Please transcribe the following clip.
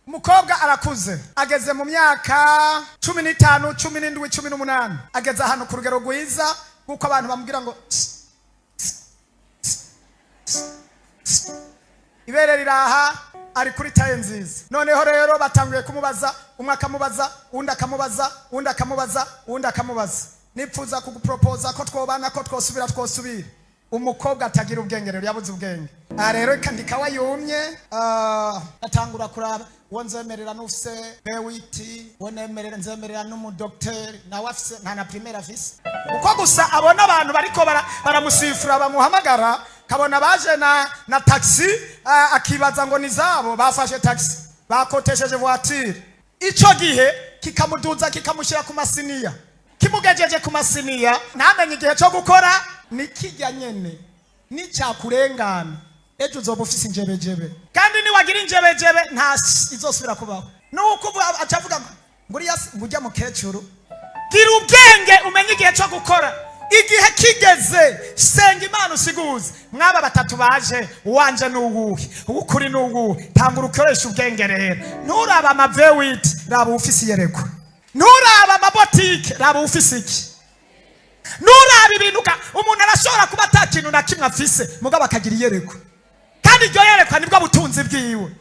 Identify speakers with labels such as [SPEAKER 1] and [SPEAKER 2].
[SPEAKER 1] umukobwa arakuze ageze mu myaka 15 17 18 ageze ahantu ku rugero rwiza kuko abantu bamubwira ngo ibere riraha ari kuri taye nziza. Noneho rero batanguye kumubaza, umwe akamubaza, undi akamubaza, undi akamubaza, undi akamubaza, nipfuza kugupropoza ko twobana, ko twosubira. Umukobwa atagira ubwenge rero, yabuze ubwenge. Rero ikandika wayumye, atangura kuraba uwo nzemerera n'ufise bewiti, uwo nemerera nzemerera n'umudokiteri nawe afise nta na primaire afise. Uko gusa abona abantu bariko baramusifura bamuhamagara, kabona baje na taxi, akibaza ngo nizabo bafashe taxi, bakotesheje voiture. Ico gihe kikamuduza kikamushira ku masiniya, kimugejeje ku masiniya, ntamenye igihe cyo gukora nikijya nyene ni cyakurengana. Ejo uzoba ufise injebejebe, kandi ni wagira injebejebe nta izosubira kubaho. Nuko acavuga ngurya mukecuru, gira ubwenge umenye igihe cyo gukora. Igihe kigeze, senga Imana usiguze. Mwaba batatu baje, uwanje n'uwuhe, ukuri n'uwuhe, tangura ukoresha ubwenge rero. Nturaba amavewiti, raba ufise yereko. Nturaba amabotike, raba ufise iki. Nuraba ibintu umuntu arashobora kuba atakintu na kimwe afise mugabo akagira yereko, kandi iryo yerekwa nibwo butunzi bwiwe.